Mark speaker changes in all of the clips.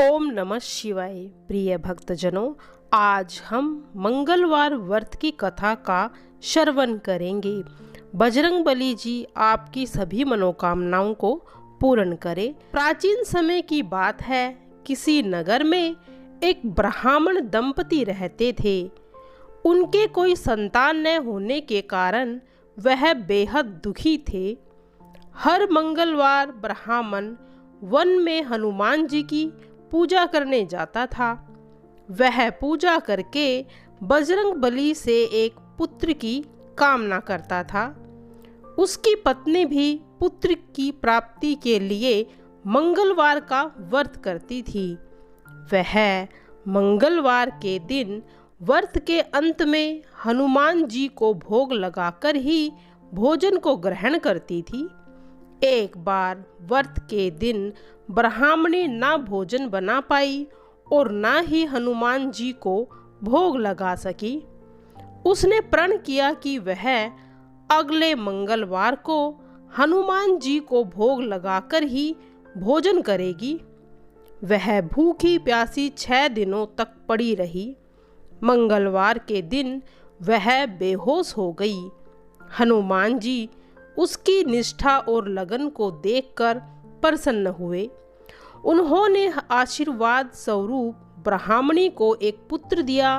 Speaker 1: ओम नमः शिवाय। प्रिय भक्तजनों, आज हम मंगलवार व्रत की कथा का श्रवण करेंगे। बजरंगबली जी आपकी सभी मनोकामनाओं को पूर्ण करें। प्राचीन समय की बात है, किसी नगर में एक ब्राह्मण दंपति रहते थे। उनके कोई संतान न होने के कारण वह बेहद दुखी थे। हर मंगलवार ब्राह्मण वन में हनुमान जी की पूजा करने जाता था। वह पूजा करके बजरंगबली से एक पुत्र की कामना करता था। उसकी पत्नी भी पुत्र की प्राप्ति के लिए मंगलवार का व्रत करती थी। वह मंगलवार के दिन व्रत के अंत में हनुमान जी को भोग लगाकर ही भोजन को ग्रहण करती थी। एक बार व्रत के दिन ब्राह्मणी ना भोजन बना पाई और ना ही हनुमान जी को भोग लगा सकी। उसने प्रण किया कि वह अगले मंगलवार को हनुमान जी को भोग लगाकर ही भोजन करेगी। वह भूखी प्यासी 6 दिनों तक पड़ी रही। मंगलवार के दिन वह बेहोश हो गई। हनुमान जी उसकी निष्ठा और लगन को देखकर प्रसन्न हुए। उन्होंने आशीर्वाद स्वरूप ब्राह्मणी को एक पुत्र दिया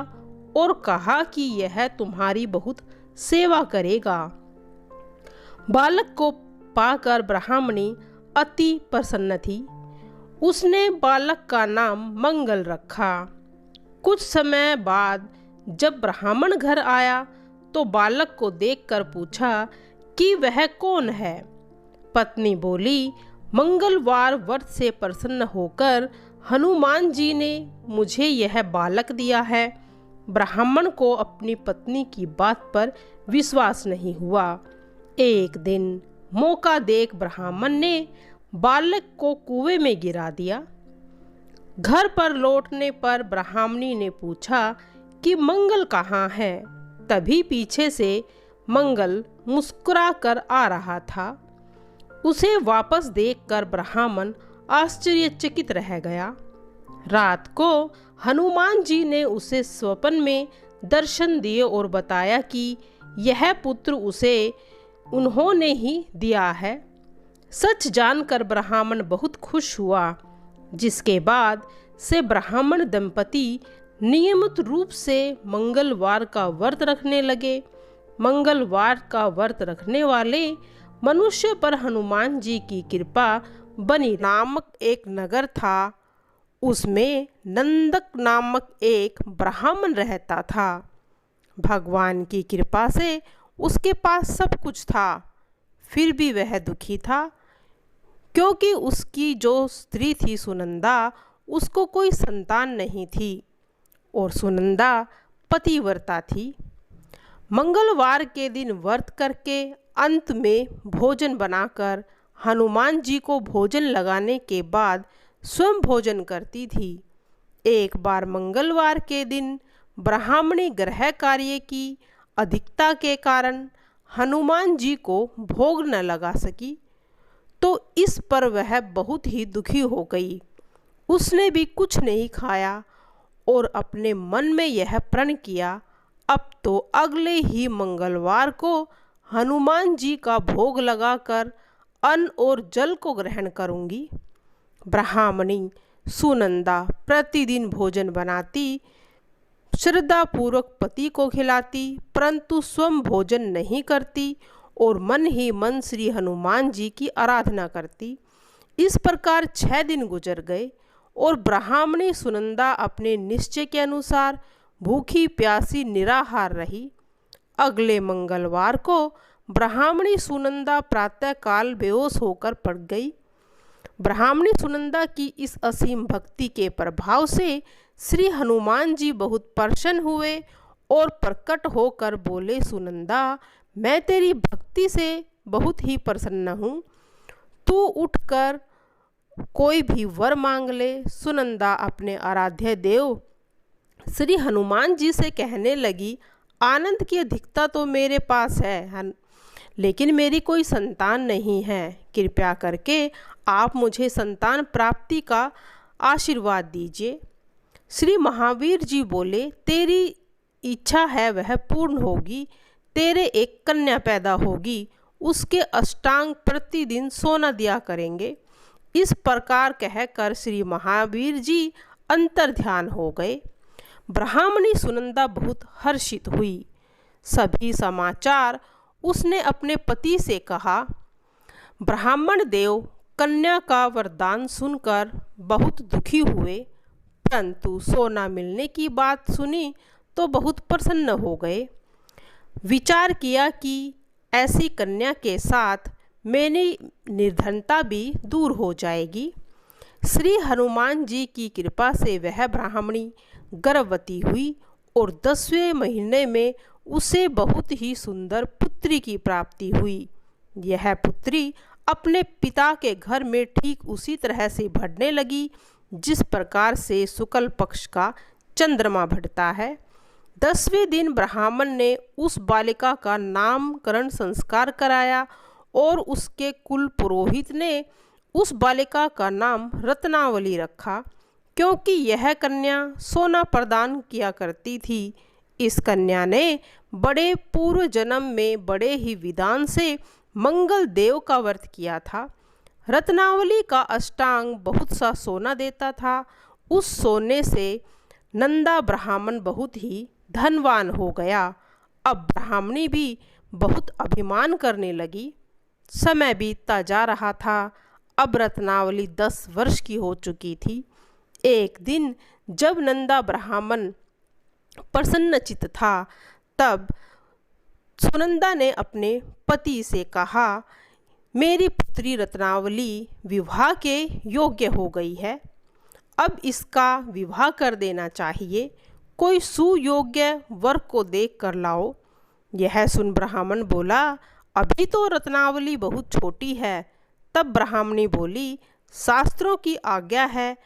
Speaker 1: और कहा कि यह तुम्हारी बहुत सेवा करेगा। बालक को पाकर ब्राह्मणी अति प्रसन्न थी। उसने बालक का नाम मंगल रखा। कुछ समय बाद जब ब्राह्मण घर आया तो बालक को देखकर पूछा कि वह कौन है। पत्नी बोली, मंगलवार व्रत से प्रसन्न होकर हनुमान जी ने मुझे यह बालक दिया है। ब्राह्मण को अपनी पत्नी की बात पर विश्वास नहीं हुआ। एक दिन मौका देख ब्राह्मण ने बालक को कुएं में गिरा दिया। घर पर लौटने पर ब्राह्मणी ने पूछा कि मंगल कहाँ है। तभी पीछे से मंगल मुस्कुरा कर आ रहा था। उसे वापस देखकर ब्राह्मण आश्चर्यचकित रह गया। रात को हनुमान जी ने उसे स्वप्न में दर्शन दिए और बताया कि यह पुत्र उसे उन्होंने ही दिया है। सच जानकर ब्राह्मण बहुत खुश हुआ, जिसके बाद से ब्राह्मण दंपति नियमित रूप से मंगलवार का व्रत रखने लगे। मंगलवार का व्रत रखने वाले मनुष्य पर हनुमान जी की कृपा बनी। नामक एक नगर था। उसमें नंदक नामक एक ब्राह्मण रहता था। भगवान की कृपा से उसके पास सब कुछ था, फिर भी वह दुखी था, क्योंकि उसकी जो स्त्री थी सुनंदा, उसको कोई संतान नहीं थी और सुनंदा पतिव्रता थी। मंगलवार के दिन व्रत करके अंत में भोजन बनाकर हनुमान जी को भोजन लगाने के बाद स्वयं भोजन करती थी। एक बार मंगलवार के दिन ब्राह्मणी गृह कार्य की अधिकता के कारण हनुमान जी को भोग न लगा सकी, तो इस पर वह बहुत ही दुखी हो गई। उसने भी कुछ नहीं खाया और अपने मन में यह प्रण किया, अब तो अगले ही मंगलवार को हनुमान जी का भोग लगाकर अन्न और जल को ग्रहण करूंगी। ब्राह्मणी सुनंदा प्रतिदिन भोजन बनाती, श्रद्धापूर्वक पति को खिलाती, परंतु स्वयं भोजन नहीं करती और मन ही मन श्री हनुमान जी की आराधना करती। इस प्रकार 6 दिन गुजर गए और ब्राह्मणी सुनंदा अपने निश्चय के अनुसार भूखी प्यासी निराहार रही। अगले मंगलवार को ब्राह्मणी सुनंदा प्रातःकाल बेहोश होकर पड़ गई। ब्राह्मणी सुनंदा की इस असीम भक्ति के प्रभाव से श्री हनुमान जी बहुत प्रसन्न हुए और प्रकट होकर बोले, सुनंदा, मैं तेरी भक्ति से बहुत ही प्रसन्न हूँ। तू उठकर कोई भी वर मांग ले। सुनंदा अपने आराध्य देव श्री हनुमान जी से कहने लगी, आनंद की अधिकता तो मेरे पास है, लेकिन मेरी कोई संतान नहीं है। कृपया करके आप मुझे संतान प्राप्ति का आशीर्वाद दीजिए। श्री महावीर जी बोले, तेरी इच्छा है वह पूर्ण होगी। तेरे एक कन्या पैदा होगी, उसके अष्टांग प्रतिदिन सोना दिया करेंगे। इस प्रकार कहकर श्री महावीर जी अंतर्ध्यान हो गए। ब्राह्मणी सुनंदा बहुत हर्षित हुई। सभी समाचार उसने अपने पति से कहा। ब्राह्मण देव कन्या का वरदान सुनकर बहुत दुखी हुए, परंतु सोना मिलने की बात सुनी तो बहुत प्रसन्न हो गए। विचार किया कि ऐसी कन्या के साथ मेरी निर्धनता भी दूर हो जाएगी। श्री हनुमान जी की कृपा से वह ब्राह्मणी गर्भवती हुई और 10वें महीने में उसे बहुत ही सुंदर पुत्री की प्राप्ति हुई। यह पुत्री अपने पिता के घर में ठीक उसी तरह से बढ़ने लगी जिस प्रकार से शुक्ल पक्ष का चंद्रमा बढ़ता है। 10वें दिन ब्राह्मण ने उस बालिका का नामकरण संस्कार कराया और उसके कुल पुरोहित ने उस बालिका का नाम रत्नावली रखा, क्योंकि यह कन्या सोना प्रदान किया करती थी। इस कन्या ने बड़े पूर्व जन्म में बड़े ही विधान से मंगल देव का व्रत किया था। रत्नावली का अष्टांग बहुत सा सोना देता था। उस सोने से नंदा ब्राह्मण बहुत ही धनवान हो गया। अब ब्राह्मणी भी बहुत अभिमान करने लगी। समय बीतता जा रहा था। अब रत्नावली 10 वर्ष की हो चुकी थी। एक दिन जब नंदा ब्राह्मण प्रसन्नचित्त था, तब सुनंदा ने अपने पति से कहा, मेरी पुत्री रत्नावली विवाह के योग्य हो गई है, अब इसका विवाह कर देना चाहिए। कोई सुयोग्य वर को देख कर लाओ। यह सुन ब्राह्मण बोला, अभी तो रत्नावली बहुत छोटी है। तब ब्राह्मणी बोली, शास्त्रों की आज्ञा है,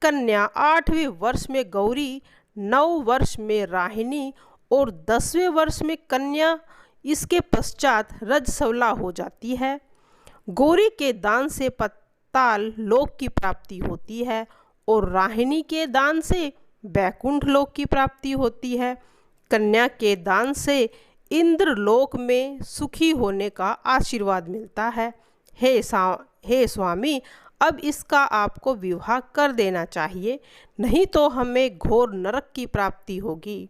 Speaker 1: कन्या 8वें वर्ष में गौरी, 9 वर्ष में राहिनी और 10वें वर्ष में कन्या, इसके पश्चात रजस्वला हो जाती है। गौरी के दान से पाताल लोक की प्राप्ति होती है और राहिनी के दान से बैकुंठ लोक की प्राप्ति होती है। कन्या के दान से इंद्र लोक में सुखी होने का आशीर्वाद मिलता है। हे स्वामी, अब इसका आपको विवाह कर देना चाहिए, नहीं तो हमें घोर नरक की प्राप्ति होगी।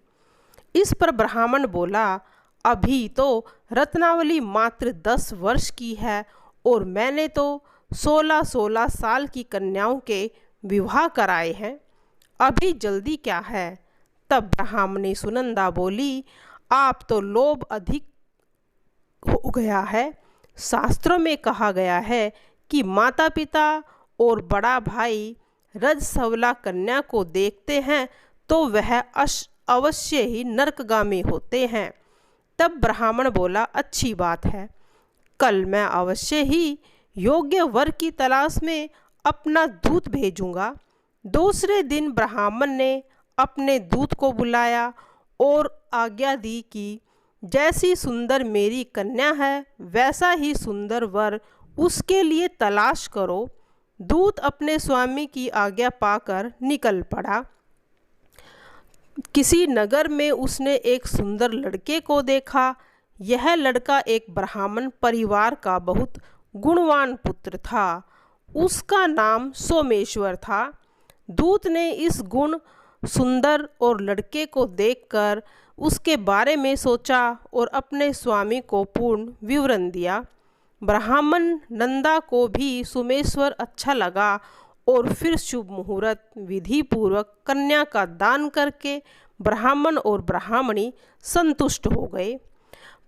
Speaker 1: इस पर ब्राह्मण बोला, अभी तो रत्नावली मात्र 10 वर्ष की है और मैंने तो 16-16 साल की कन्याओं के विवाह कराए हैं, अभी जल्दी क्या है। तब ब्राह्मणी सुनंदा बोली, आप तो लोभ अधिक हो गया है। शास्त्रों में कहा गया है कि माता पिता और बड़ा भाई रजस्वला कन्या को देखते हैं तो वह अवश्य ही नरकगामी होते हैं। तब ब्राह्मण बोला, अच्छी बात है, कल मैं अवश्य ही योग्य वर की तलाश में अपना दूत भेजूंगा। दूसरे दिन ब्राह्मण ने अपने दूत को बुलाया और आज्ञा दी कि जैसी सुंदर मेरी कन्या है वैसा ही सुंदर वर उसके लिए तलाश करो। दूत अपने स्वामी की आज्ञा पाकर निकल पड़ा। किसी नगर में उसने एक सुंदर लड़के को देखा। यह लड़का एक ब्राह्मण परिवार का बहुत गुणवान पुत्र था। उसका नाम सोमेश्वर था। दूत ने इस गुण सुंदर और लड़के को देखकर उसके बारे में सोचा और अपने स्वामी को पूर्ण विवरण दिया। ब्राह्मण नंदा को भी सोमेश्वर अच्छा लगा और फिर शुभ मुहूर्त विधि पूर्वक कन्या का दान करके ब्राह्मण और ब्राह्मणी संतुष्ट हो गए।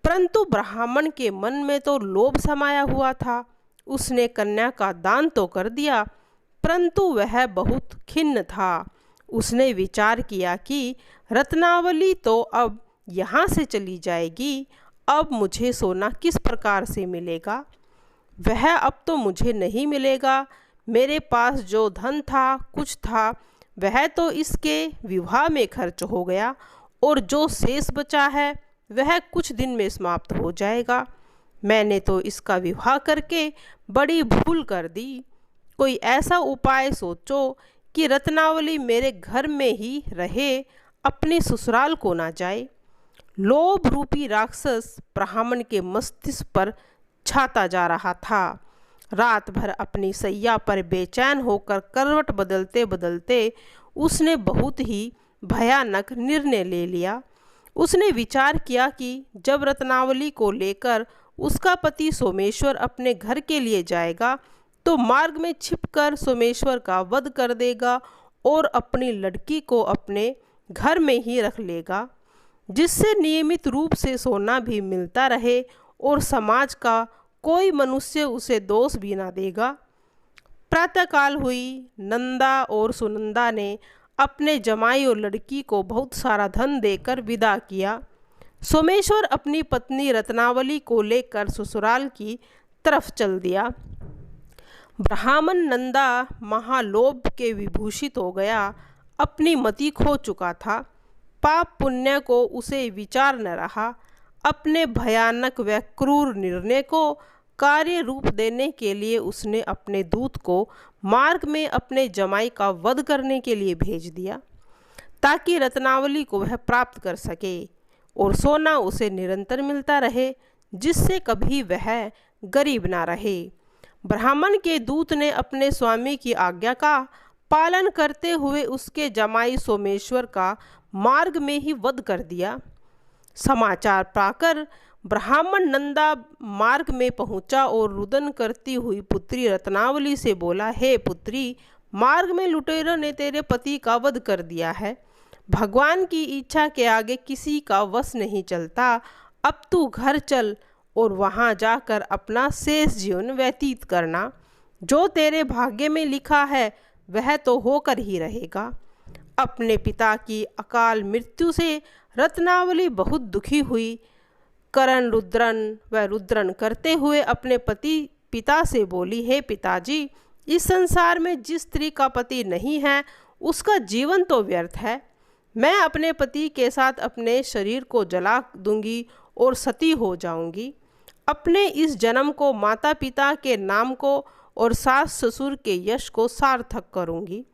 Speaker 1: परंतु ब्राह्मण के मन में तो लोभ समाया हुआ था। उसने कन्या का दान तो कर दिया, परंतु वह बहुत खिन्न था। उसने विचार किया कि रत्नावली तो अब यहाँ से चली जाएगी, अब मुझे सोना किस प्रकार से मिलेगा। वह अब तो मुझे नहीं मिलेगा। मेरे पास जो धन था, कुछ था, वह तो इसके विवाह में खर्च हो गया और जो शेष बचा है वह कुछ दिन में समाप्त हो जाएगा। मैंने तो इसका विवाह करके बड़ी भूल कर दी। कोई ऐसा उपाय सोचो कि रत्नावली मेरे घर में ही रहे, अपने ससुराल को ना जाए। लोभ रूपी राक्षस ब्राह्मण के मस्तिष्क पर छाता जा रहा था। रात भर अपनी सैया पर बेचैन होकर करवट बदलते बदलते उसने बहुत ही भयानक निर्णय ले लिया। उसने विचार किया कि जब रत्नावली को लेकर उसका पति सोमेश्वर अपने घर के लिए जाएगा तो मार्ग में छिपकर सोमेश्वर का वध कर देगा और अपनी लड़की को अपने घर में ही रख लेगा, जिससे नियमित रूप से सोना भी मिलता रहे और समाज का कोई मनुष्य उसे दोष भी ना देगा। प्रातःकाल हुई। नंदा और सुनंदा ने अपने जमाई और लड़की को बहुत सारा धन देकर विदा किया। सोमेश्वर अपनी पत्नी रत्नावली को लेकर ससुराल की तरफ चल दिया। ब्राह्मण नंदा महालोभ के विभूषित हो गया, अपनी मति खो चुका था। पाप पुण्य को उसे विचार न रहा। अपने भयानक व क्रूर निर्णय को कार्य रूप देने के लिए उसने अपने दूत को मार्ग में अपने जमाई का वध करने के लिए भेज दिया, ताकि रत्नावली को वह प्राप्त कर सके और सोना उसे निरंतर मिलता रहे, जिससे कभी वह गरीब ना रहे। ब्राह्मण के दूत ने अपने स्वामी की आज्ञा का पालन करते हुए उसके जमाई सोमेश्वर का मार्ग में ही वध कर दिया। समाचार पाकर ब्राह्मण नंदा मार्ग में पहुंचा और रुदन करती हुई पुत्री रत्नावली से बोला, हे पुत्री, मार्ग में लुटेरों ने तेरे पति का वध कर दिया है। भगवान की इच्छा के आगे किसी का वश नहीं चलता। अब तू घर चल और वहां जाकर अपना शेष जीवन व्यतीत करना। जो तेरे भाग्य में लिखा है वह तो होकर ही रहेगा। अपने पिता की अकाल मृत्यु से रत्नावली बहुत दुखी हुई। करण रुद्रन करते हुए अपने पिता से बोली, हे पिताजी, इस संसार में जिस स्त्री का पति नहीं है उसका जीवन तो व्यर्थ है। मैं अपने पति के साथ अपने शरीर को जला दूंगी और सती हो जाऊंगी। अपने इस जन्म को माता पिता के नाम को और सास ससुर के यश को सार्थक करूंगी।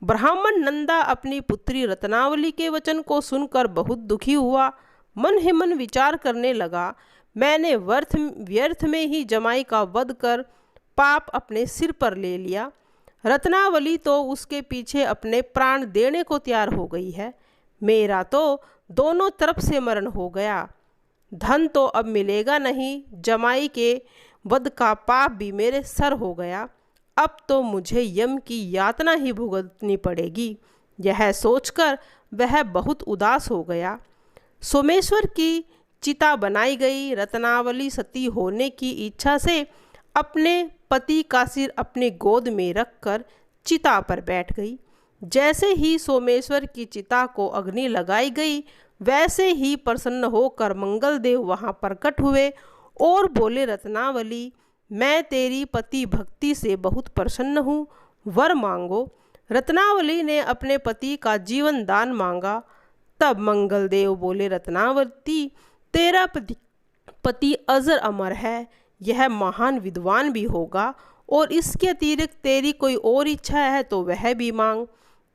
Speaker 1: ब्राह्मण नंदा अपनी पुत्री रत्नावली के वचन को सुनकर बहुत दुखी हुआ। मन ही मन विचार करने लगा, मैंने व्यर्थ में ही जमाई का वध कर पाप अपने सिर पर ले लिया। रत्नावली तो उसके पीछे अपने प्राण देने को तैयार हो गई है। मेरा तो दोनों तरफ से मरण हो गया। धन तो अब मिलेगा नहीं, जमाई के वध का पाप भी मेरे सर हो गया। अब तो मुझे यम की यातना ही भुगतनी पड़ेगी। यह सोचकर वह बहुत उदास हो गया। सोमेश्वर की चिता बनाई गई। रत्नावली सती होने की इच्छा से अपने पति का सिर अपनी गोद में रखकर चिता पर बैठ गई। जैसे ही सोमेश्वर की चिता को अग्नि लगाई गई, वैसे ही प्रसन्न होकर मंगलदेव वहां प्रकट हुए और बोले, रत्नावली, मैं तेरी पति भक्ति से बहुत प्रसन्न हूँ, वर मांगो। रत्नावली ने अपने पति का जीवन दान मांगा। तब मंगलदेव बोले, रत्नावती, तेरा पति अजर अमर है, यह महान विद्वान भी होगा और इसके अतिरिक्त तेरी कोई और इच्छा है तो वह भी मांग।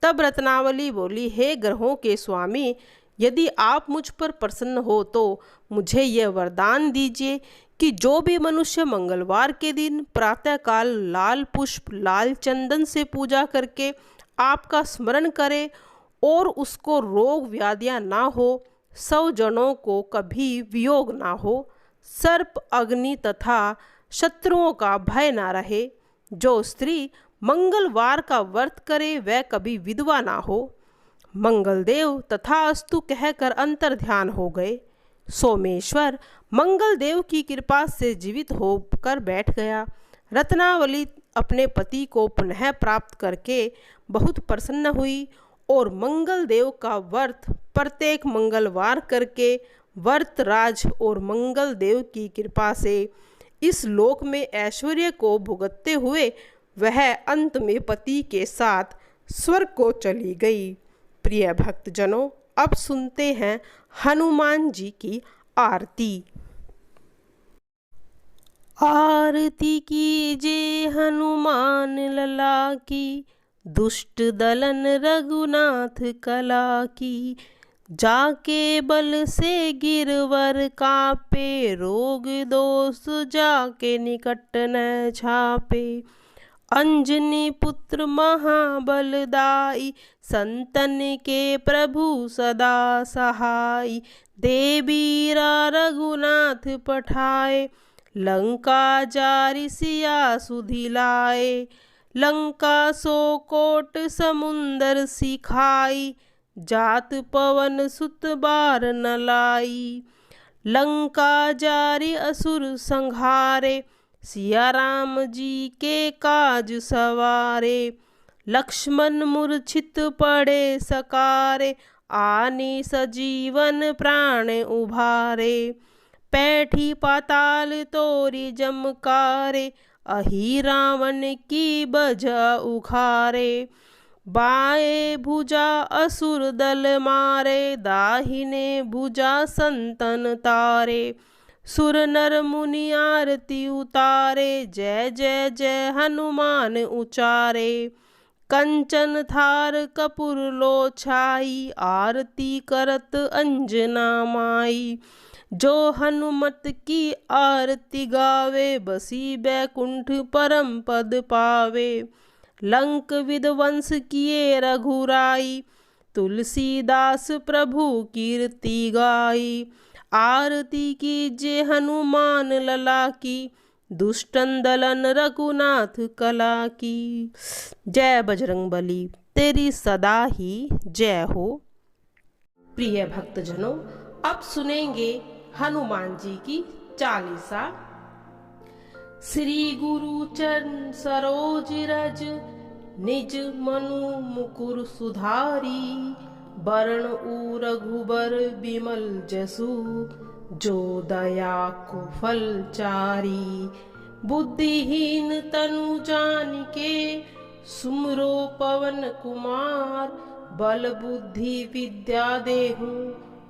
Speaker 1: तब रत्नावली बोली, हे ग्रहों के स्वामी, यदि आप मुझ पर प्रसन्न हो तो मुझे यह वरदान दीजिए कि जो भी मनुष्य मंगलवार के दिन प्रातःकाल लाल पुष्प लाल चंदन से पूजा करके आपका स्मरण करे और उसको रोग व्याधियाँ ना हो, 100 जनों को कभी वियोग ना हो, सर्प अग्नि तथा शत्रुओं का भय ना रहे, जो स्त्री मंगलवार का व्रत करे वह कभी विधवा ना हो। मंगलदेव तथास्तु कहकर अंतर ध्यान हो गए। सोमेश्वर मंगलदेव की कृपा से जीवित होकर बैठ गया। रत्नावली अपने पति को पुनः प्राप्त करके बहुत प्रसन्न हुई और मंगलदेव का व्रत प्रत्येक मंगलवार करके व्रतराज और मंगलदेव की कृपा से इस लोक में ऐश्वर्य को भुगतते हुए वह अंत में पति के साथ स्वर्ग को चली गई। प्रिय भक्तजनों, अब सुनते हैं हनुमान जी की आरती। आरती कीजे हनुमान लला की, दुष्ट दलन रघुनाथ कला की, जाके बल से गिरवर कापे, रोग दोष जाके निकट न छापे। अंजनी पुत्र महाबलदाई, संतन के प्रभु सदा सहाय। देवीरा रघुनाथ पठाए, लंका जारि सिया सुधिलाए। लंका सो कोट समुंदर सिखाई, जात पवन सुत बार न लाई। लंका जारि असुर संहारे, सिया राम जी के काज सवारे। लक्ष्मण मूर्छित पड़े सकारे, आनी सजीवन प्राण उभारे। पैठी पाताल तोरी जमकारे, अहि रावण की बजा उखारे। बाएं भुजा असुर दल मारे, दाहिने भुजा संतन तारे। सुर नर मुनि आरती उतारे, जय जय जय हनुमान उचारे। कंचन थार कपूर लो छाई, आरती करत अंजना माई। जो हनुमत की आरती गावे, बसी बैकुंठ परम पद पावे। लंक विध्वंस किए रघुराई, तुलसीदास प्रभु कीर्ति गाई। आरती कीजे हनुमान लला की, दुष्टन दलन रघुनाथ कला की। जय बजरंगबली, तेरी सदा ही जय हो। प्रिय भक्तजनों, अब सुनेंगे हनुमान जी की चालीसा। श्री गुरु चरण सरोज रज, निज मनु मुकुर सुधारी। बरन उ रघुबर बिमल जसु, जो दया को फल चारी। बुद्धिहीन तनु जानिके, सुमरो पवन कुमार। बल बुद्धि विद्या देहु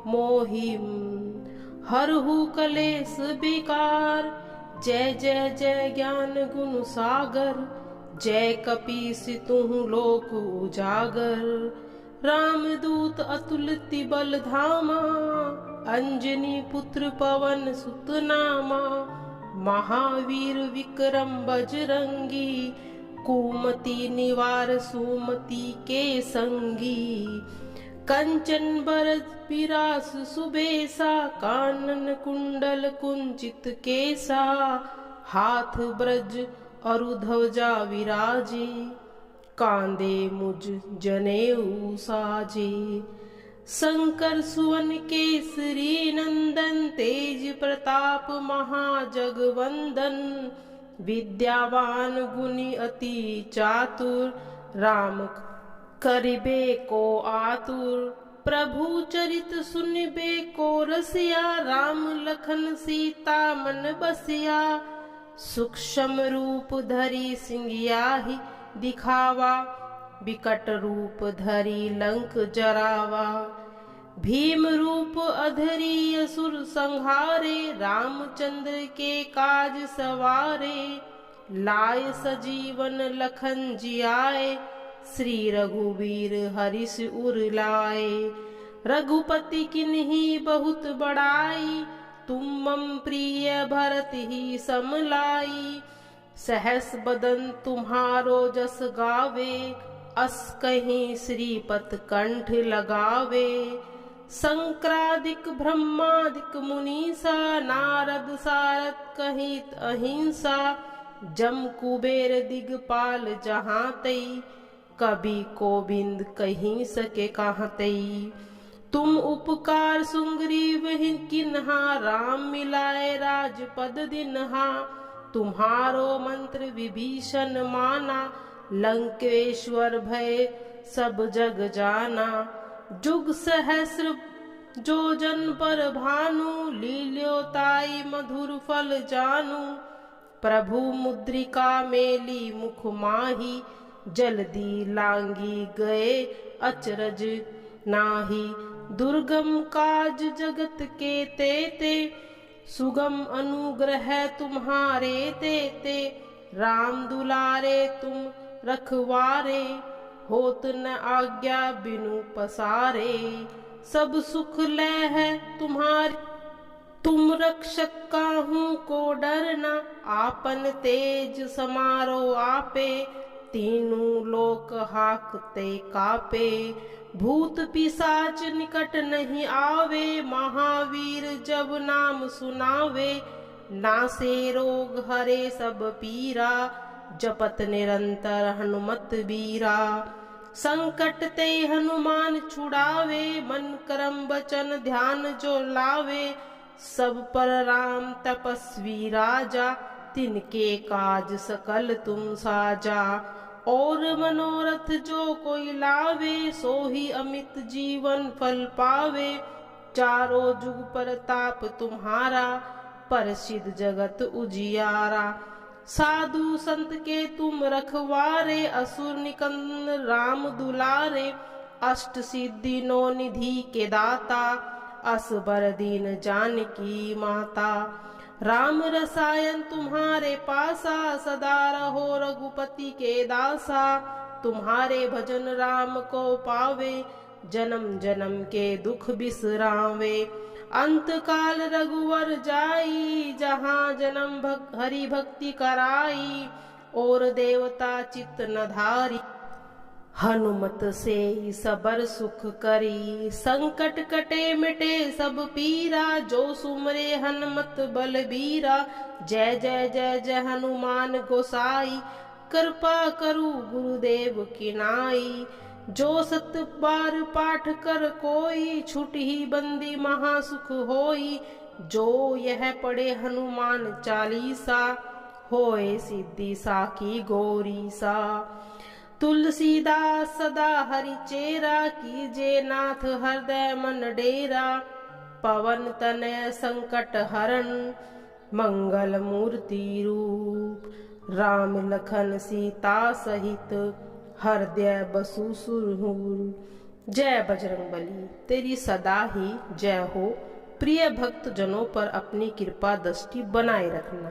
Speaker 1: मोहि, हरहु कलेस विकार। जय जय जय ज्ञान गुण सागर, जय कपीस तुहु लोक उजागर। रामदूत अतुलित बल धामा, अंजनी पुत्र पवन सुत नामा। महावीर विक्रम बजरंगी, कुमति निवार सुमति के संगी। कंचन बरद पिरास सुबेसा, कानन कुंडल कुंचित केसा। हाथ ब्रज अरु ध्वजा विराजे, कांधे मुज जनेऊ साजे। शंकर सुवन केसरी नंदन, तेज प्रताप महाजगवंदन। विद्यावान गुणी अति चातुर, राम करिबे को आतुर। प्रभु चरित सुनिबे को रसिया, राम लखन सीता मन बसिया। सूक्ष्म रूप धरि सिंगियाहि दिखावा, विकट रूप धरि लंक जरावा। भीम रूप अधरि असुर संहारे, रामचंद्र के काज सवारे। लाय सजीवन लखन जियाए, श्री रघुवीर हरिष उर लाए। रघुपति किन्ही बहुत बड़ाई, तुम मम प्रिय भरत ही समलाई। सहस बदन तुम्हारो जस गावे, अस कहीं श्रीपत कंठ लगावे। संक्रादिक ब्रह्मादिक मुनीसा, नारद सारद कहित अहिंसा। जम कुबेर दिगपाल जहाँ तई, कवि कोविंद कहीं सके कहाँ तई। तुम उपकार सुग्रीव किन्हा, राम मिलाए राजपद दिन्हा। तुम्हारो मंत्र विभीषण माना, लंकेश्वर भय सब जग जाना। जुग सहस्र जो जन पर भानु, लील्योताई मधुर फल जानू। प्रभु मुद्रिका मेली मुख माही, जल्दी लांगी गए अचरज नाही। दुर्गम काज जगत के तेते, सुगम अनुग्रह तुम्हारे तेते। राम दुलारे तुम रखवारे, होत न आज्ञा बिनु पसारे। सब सुख ले है तुम्हारी, तुम रक्षक काहू को डरना। आपन तेज समारो आपे, तीनों लोक हाकते कापे। भूत पिशाच निकट नहीं आवे, महावीर जब नाम सुनावे। नासे रोग हरे सब पीरा, जपत निरंतर हनुमत बीरा। संकट ते हनुमान छुड़ावे, मन करम वचन ध्यान जो लावे। सब पर राम तपस्वी राजा, तिनके काज सकल तुम साजा। और मनोरथ जो कोई लावे, सोही अमित जीवन फल पावे। चारों जुग परताप तुम्हारा, प्रसिद्ध जगत उजियारा। साधु संत के तुम रखवारे, असुर निकंदन राम दुलारे। अष्ट सिद्धि नौ निधि के दाता, असबर दीन जानकी माता। राम रसायन तुम्हारे पासा, सदा रहो रघुपति के दासा। तुम्हारे भजन राम को पावे, जन्म जन्म के दुख बिसरावे। अंत काल रघुवर जाई, जहाँ जन्म हरि भक्ति कराई। और देवता चित्त न धारी, हनुमत से सबर सुख करी। संकट कटे मिटे सब पीरा, जो सुमरे हनुमत बलबीरा। जय जय जय जय हनुमान गोसाई, कृपा करु गुरुदेव की नाई। जो सत बार पाठ कर कोई, छुट ही बंदी महासुख होई। जो यह पढ़े हनुमान चालीसा, होए सिद्धि साखी गौरी सा। तुलसीदास सदा हरि चेरा, कीजे नाथ हृदय मन डेरा। पवन तनय संकट हरण, मंगल मूर्ति रूप। राम लखन सीता सहित, हृदय बसु सुरहूर। जय बजरंगबली, तेरी सदा ही जय हो। प्रिय भक्त जनों पर अपनी कृपा दृष्टि बनाए रखना।